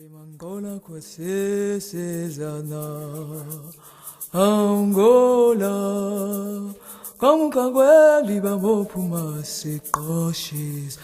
Angola kwesesezana Angola Kamukangwe bamopuma se cautious.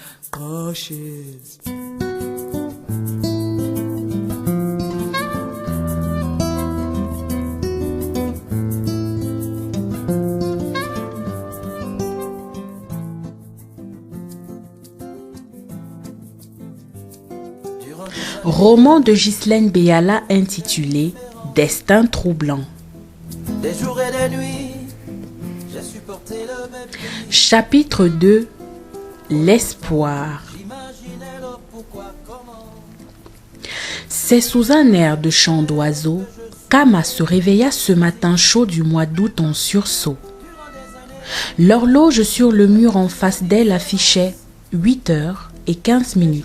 Roman de Ghislaine Béala intitulé Destin troublant. Des jours et des nuits, j'ai supporté le même. Chapitre 2. L'espoir. C'est sous un air de chant d'oiseau qu'Ama se réveilla ce matin chaud du mois d'août en sursaut. L'horloge sur le mur en face d'elle affichait 8h15.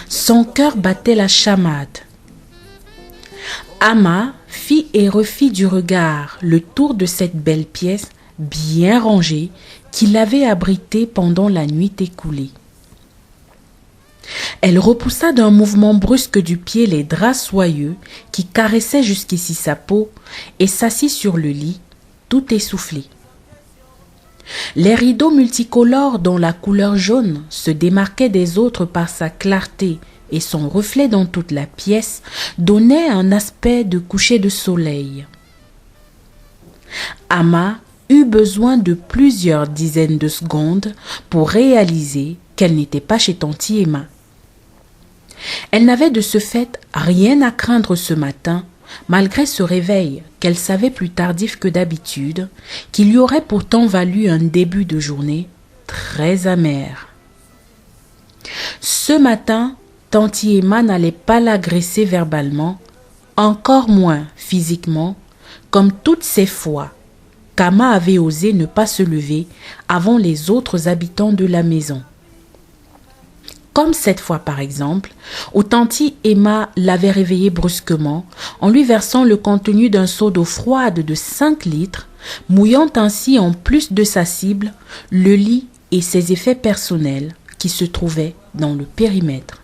Son cœur battait la chamade. Ama fit et refit du regard le tour de cette belle pièce bien rangée qui l'avait abritée pendant la nuit écoulée. Elle repoussa d'un mouvement brusque du pied les draps soyeux qui caressaient jusqu'ici sa peau et s'assit sur le lit, tout essoufflé. Les rideaux multicolores dont la couleur jaune se démarquait des autres par sa clarté et son reflet dans toute la pièce donnaient un aspect de coucher de soleil. Ama eut besoin de plusieurs dizaines de secondes pour réaliser qu'elle n'était pas chez Tanti Emma. Elle n'avait de ce fait rien à craindre ce matin, malgré ce réveil qu'elle savait plus tardif que d'habitude, qui lui aurait pourtant valu un début de journée très amer. Ce matin, Tanti Emma n'allait pas l'agresser verbalement, encore moins physiquement, comme toutes ces fois qu'Ama avait osé ne pas se lever avant les autres habitants de la maison. Comme cette fois par exemple, où Tanti Emma l'avait réveillée brusquement en lui versant le contenu d'un seau d'eau froide de 5 litres, mouillant ainsi en plus de sa cible le lit et ses effets personnels qui se trouvaient dans le périmètre.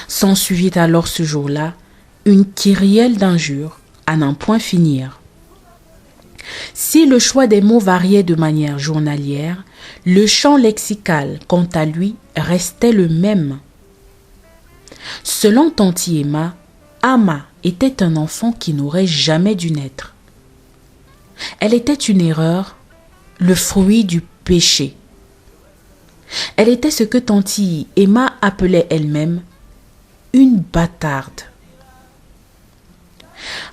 S'ensuivit alors ce jour-là une kyrielle d'injures à n'en point finir. Si le choix des mots variait de manière journalière, le champ lexical, quant à lui, restait le même. Selon Tanti Emma, Ama était un enfant qui n'aurait jamais dû naître. Elle était une erreur, le fruit du péché. Elle était ce que Tanti Emma appelait elle-même une bâtarde.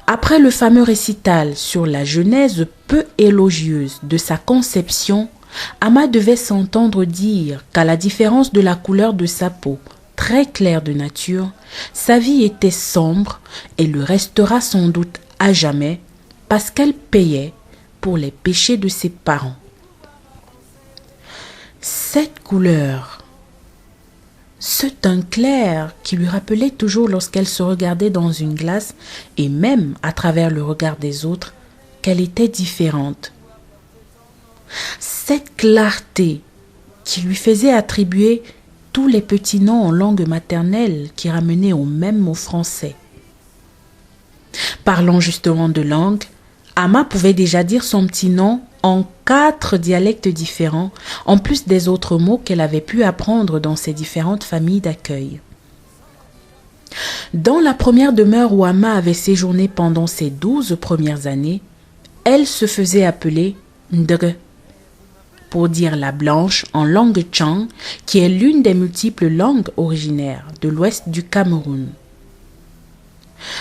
Après le fameux récital sur la genèse peu élogieuse de sa conception, Ama devait s'entendre dire qu'à la différence de la couleur de sa peau, très claire de nature, sa vie était sombre et le restera sans doute à jamais parce qu'elle payait pour les péchés de ses parents. Cette couleur, ce teint clair qui lui rappelait toujours lorsqu'elle se regardait dans une glace et même à travers le regard des autres qu'elle était différente. Cette clarté qui lui faisait attribuer tous les petits noms en langue maternelle qui ramenaient au même mot français. Parlant justement de langue, Ama pouvait déjà dire son petit nom en 4 dialectes différents, en plus des autres mots qu'elle avait pu apprendre dans ses différentes familles d'accueil. Dans la première demeure où Ama avait séjourné pendant ses 12 premières années, elle se faisait appeler Ndre, pour dire la blanche en langue Tchang, qui est l'une des multiples langues originaires de l'ouest du Cameroun.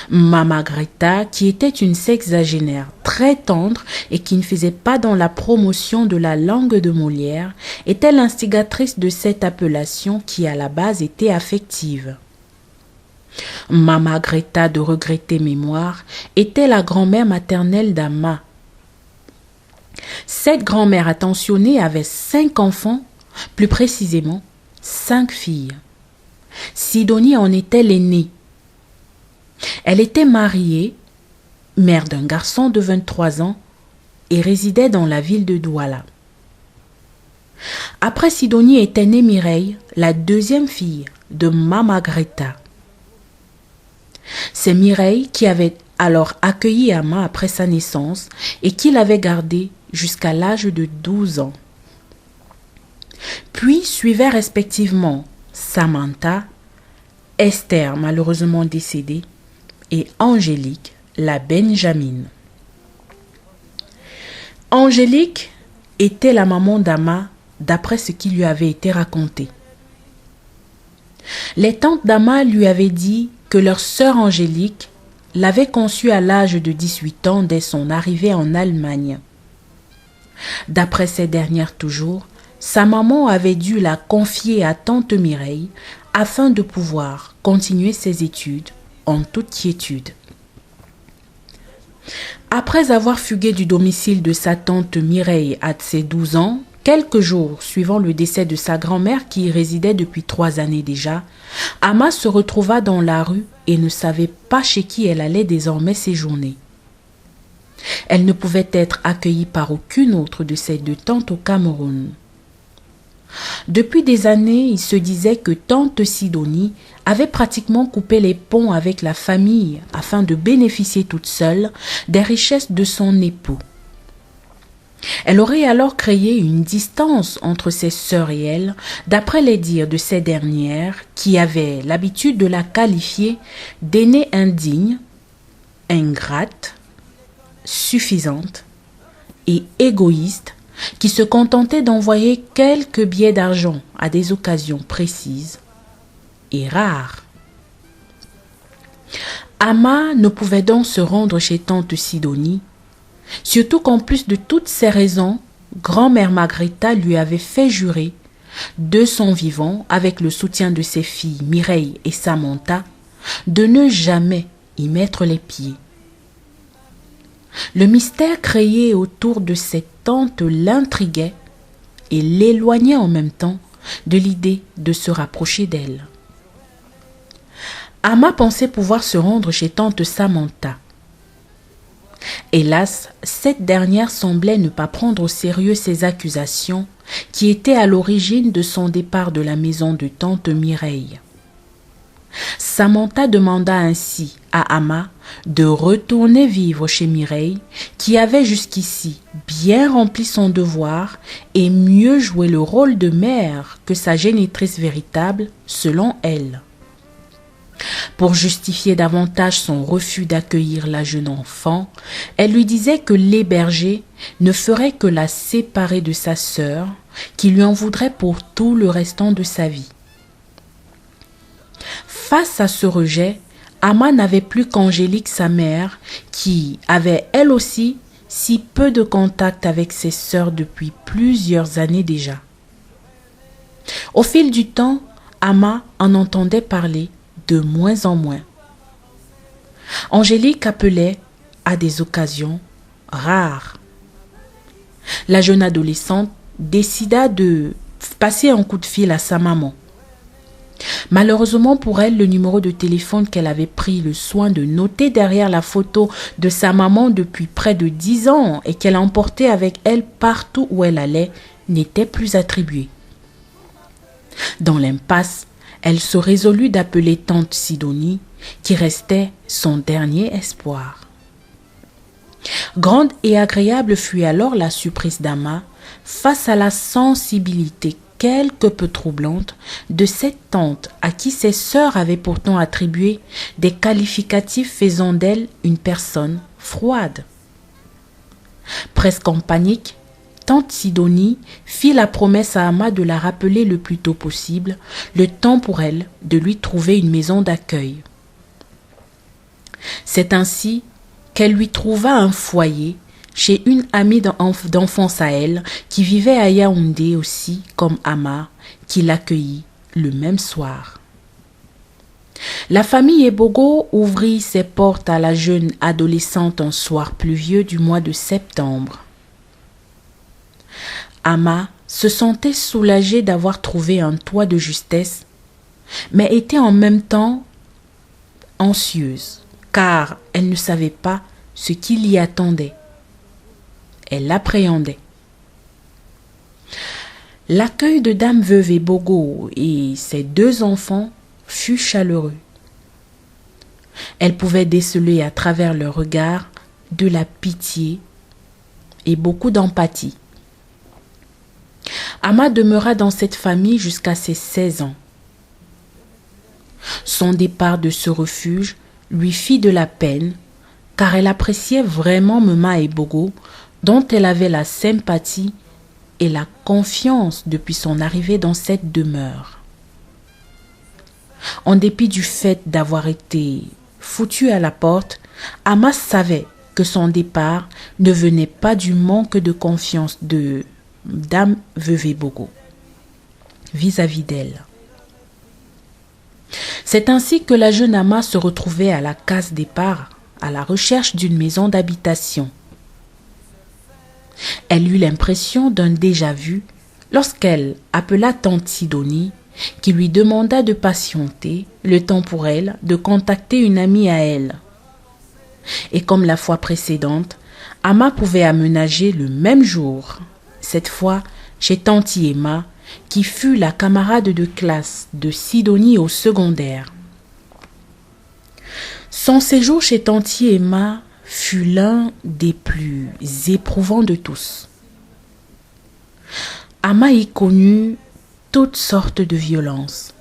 Mama Greta, qui était une sexagénaire très tendre et qui ne faisait pas dans la promotion de la langue de Molière, était l'instigatrice de cette appellation qui à la base était affective. Mama Greta de regrettée mémoire était la grand-mère maternelle d'Ama. Cette grand-mère attentionnée avait 5 enfants, plus précisément 5 filles. Sidonie en était l'aînée. Elle était mariée, mère d'un garçon de 23 ans et résidait dans la ville de Douala. Après Sidonie était née Mireille, la deuxième fille, de Mama Greta. C'est Mireille qui avait alors accueilli Ama après sa naissance et qui l'avait gardé jusqu'à l'âge de 12 ans. Puis suivaient respectivement Samantha, Esther malheureusement décédée et Angélique, la Benjamine. Angélique était la maman d'Ama d'après ce qui lui avait été raconté. Les tantes d'Ama lui avaient dit que leur sœur Angélique l'avait conçue à l'âge de 18 ans dès son arrivée en Allemagne. D'après ces dernières toujours, sa maman avait dû la confier à tante Mireille afin de pouvoir continuer ses études en toute quiétude. Après avoir fugué du domicile de sa tante Mireille à ses 12 ans, quelques jours suivant le décès de sa grand-mère qui y résidait depuis 3 années déjà, Ama se retrouva dans la rue et ne savait pas chez qui elle allait désormais séjourner. Elle ne pouvait être accueillie par aucune autre de ses 2 tantes au Cameroun. Depuis des années, il se disait que tante Sidonie avait pratiquement coupé les ponts avec la famille afin de bénéficier toute seule des richesses de son époux. Elle aurait alors créé une distance entre ses sœurs et elle, d'après les dires de ces dernières qui avaient l'habitude de la qualifier d'aînée indigne, ingrate, suffisante et égoïste, qui se contentait d'envoyer quelques billets d'argent à des occasions précises et rares. Ama ne pouvait donc se rendre chez tante Sidonie, surtout qu'en plus de toutes ces raisons, grand-mère Margreta lui avait fait jurer, de son vivant, avec le soutien de ses filles Mireille et Samantha, de ne jamais y mettre les pieds. Le mystère créé autour de cette tante l'intriguait et l'éloignait en même temps de l'idée de se rapprocher d'elle. Ama pensait pouvoir se rendre chez tante Samantha. Hélas, cette dernière semblait ne pas prendre au sérieux ces accusations qui étaient à l'origine de son départ de la maison de tante Mireille. Samantha demanda ainsi à Ama de retourner vivre chez Mireille, qui avait jusqu'ici bien rempli son devoir et mieux joué le rôle de mère que sa génitrice véritable, selon elle. Pour justifier davantage son refus d'accueillir la jeune enfant, elle lui disait que l'héberger ne ferait que la séparer de sa sœur, qui lui en voudrait pour tout le restant de sa vie. Face à ce rejet, Ama n'avait plus qu'Angélique, sa mère, qui avait elle aussi si peu de contact avec ses sœurs depuis plusieurs années déjà. Au fil du temps, Ama en entendait parler de moins en moins. Angélique appelait à des occasions rares. La jeune adolescente décida de passer un coup de fil à sa maman. Malheureusement pour elle, le numéro de téléphone qu'elle avait pris le soin de noter derrière la photo de sa maman depuis près de 10 ans et qu'elle emportait avec elle partout où elle allait n'était plus attribué. Dans l'impasse, elle se résolut d'appeler tante Sidonie, qui restait son dernier espoir. Grande et agréable fut alors la surprise d'Ama face à la sensibilité quelque peu troublante de cette tante à qui ses sœurs avaient pourtant attribué des qualificatifs faisant d'elle une personne froide. Presque en panique, tante Sidonie fit la promesse à Ama de la rappeler le plus tôt possible, le temps pour elle de lui trouver une maison d'accueil. C'est ainsi qu'elle lui trouva un foyer chez une amie d'enfance à elle qui vivait à Yaoundé aussi comme Ama, qui l'accueillit le même soir. La famille Ebogo ouvrit ses portes à la jeune adolescente un soir pluvieux du mois de septembre. Ama se sentait soulagée d'avoir trouvé un toit de justesse, mais était en même temps anxieuse, car elle ne savait pas ce qui l'y attendait. Elle l'appréhendait. L'accueil de Dame Veuve Ebogo et ses 2 enfants fut chaleureux. Elle pouvait déceler à travers leur regard de la pitié et beaucoup d'empathie. Amma demeura dans cette famille jusqu'à ses 16 ans. Son départ de ce refuge lui fit de la peine car elle appréciait vraiment Mema et Bogo dont elle avait la sympathie et la confiance depuis son arrivée dans cette demeure. En dépit du fait d'avoir été foutue à la porte, Amma savait que son départ ne venait pas du manque de confiance de Dame Veuve Bogo vis-à-vis d'elle. C'est ainsi que la jeune Amma se retrouvait à la case départ à la recherche d'une maison d'habitation. Elle eut l'impression d'un déjà-vu lorsqu'elle appela tante Sidonie qui lui demanda de patienter le temps pour elle de contacter une amie à elle. Et comme la fois précédente, Amma pouvait aménager le même jour, cette fois chez tante Emma, qui fut la camarade de classe de Sidonie au secondaire. Son séjour chez tante Emma fut l'un des plus éprouvants de tous. Amma y connut toutes sortes de violences.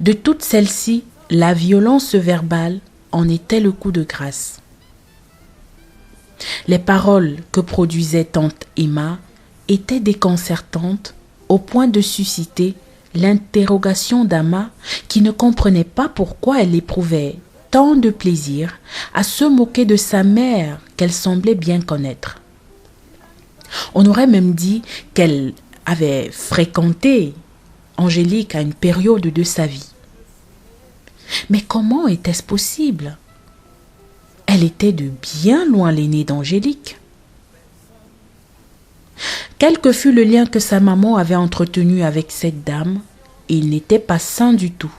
De toutes celles-ci, la violence verbale en était le coup de grâce. Les paroles que produisait tante Emma étaient déconcertantes au point de susciter l'interrogation d'Amma qui ne comprenait pas pourquoi elle éprouvait tant de plaisir à se moquer de sa mère qu'elle semblait bien connaître. On aurait même dit qu'elle avait fréquenté Angélique à une période de sa vie. Mais comment était-ce possible? Elle était de bien loin l'aînée d'Angélique. Quel que fût le lien que sa maman avait entretenu avec cette dame, il n'était pas sain du tout.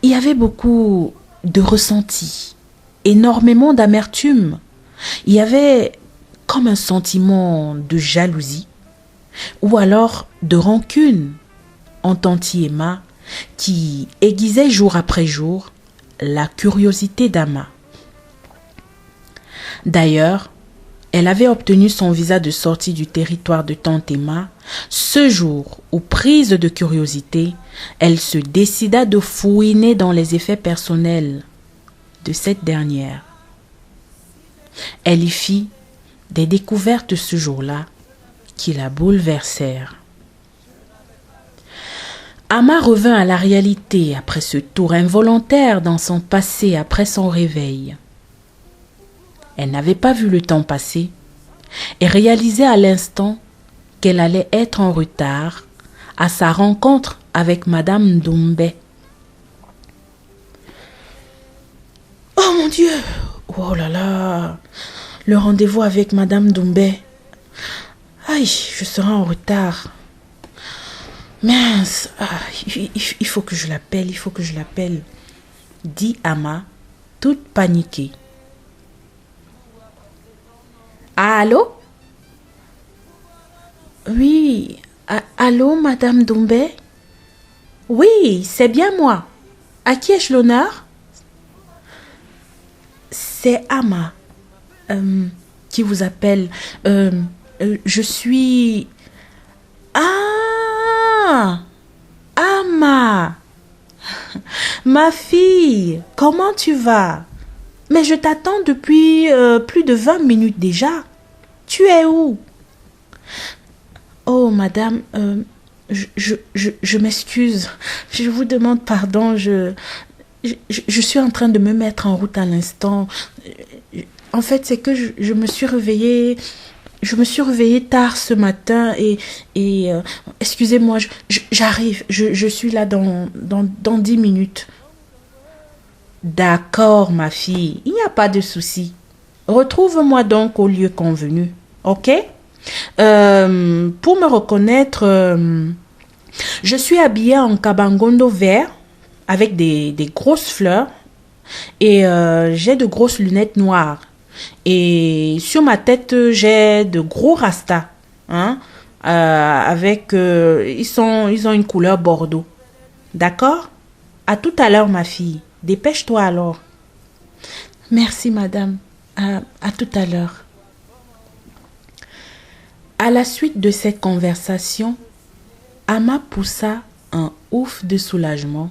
Il y avait beaucoup de ressenti, énormément d'amertume. Il y avait comme un sentiment de jalousie ou alors de rancune en tante Emma qui aiguisait jour après jour la curiosité d'Amma. D'ailleurs, elle avait obtenu son visa de sortie du territoire de tante Emma ce jour où, prise de curiosité, elle se décida de fouiner dans les effets personnels de cette dernière. Elle y fit des découvertes ce jour-là qui la bouleversèrent. Amma revint à la réalité après ce tour involontaire dans son passé après son réveil. Elle n'avait pas vu le temps passer et réalisait à l'instant qu'elle allait être en retard à sa rencontre avec Madame Doumbé. Oh mon Dieu! Oh là là! Le rendez-vous avec Madame Doumbé. Aïe, je serai en retard. Mince, il faut que je l'appelle, dit Amma, toute paniquée. Allô? Oui, allô, Madame Doumbé? Oui, c'est bien moi. À qui ai-je l'honneur? C'est Amma qui vous appelle. Je suis... Ah! Amma! Ma fille, comment tu vas? Mais je t'attends depuis plus de 20 minutes déjà. Tu es où? Oh, madame, je m'excuse. Je vous demande pardon. Je suis en train de me mettre en route à l'instant. En fait, c'est que je me suis réveillée. Je me suis réveillée tard ce matin et excusez-moi, j'arrive. Je suis là dans 10 minutes. D'accord, ma fille, il n'y a pas de souci. Retrouve-moi donc au lieu convenu, ok? Pour me reconnaître, je suis habillée en kabangondo vert avec des grosses fleurs et j'ai de grosses lunettes noires. Et sur ma tête, j'ai de gros rastas. Hein? ils ont une couleur bordeaux. D'accord? À tout à l'heure, ma fille. Dépêche-toi alors. Merci, madame. À tout à l'heure. À la suite de cette conversation, Ama poussa un ouf de soulagement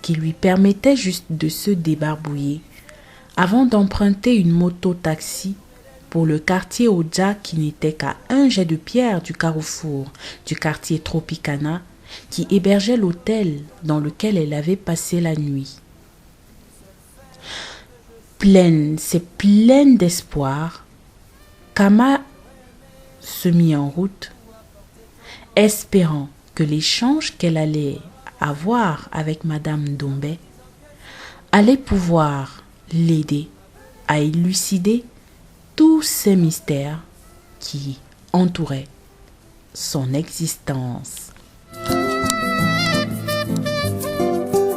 qui lui permettait juste de se débarbouiller avant d'emprunter une moto-taxi pour le quartier Oja qui n'était qu'à un jet de pierre du carrefour du quartier Tropicana qui hébergeait l'hôtel dans lequel elle avait passé la nuit. Pleine d'espoir, Kama se mit en route, espérant que l'échange qu'elle allait avoir avec Madame Ndombe allait pouvoir l'aider à élucider tous ces mystères qui entouraient son existence.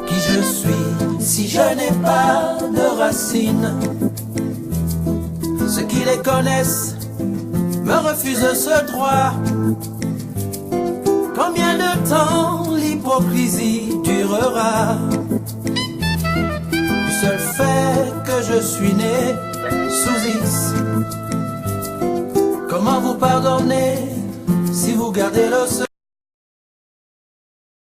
Qui je suis si je n'ai pas de racines? Ceux qui les connaissent me refusent ce droit. Combien de temps l'hypocrisie durera? Du seul fait que je suis né sous X. Comment vous pardonner si vous gardez le secret?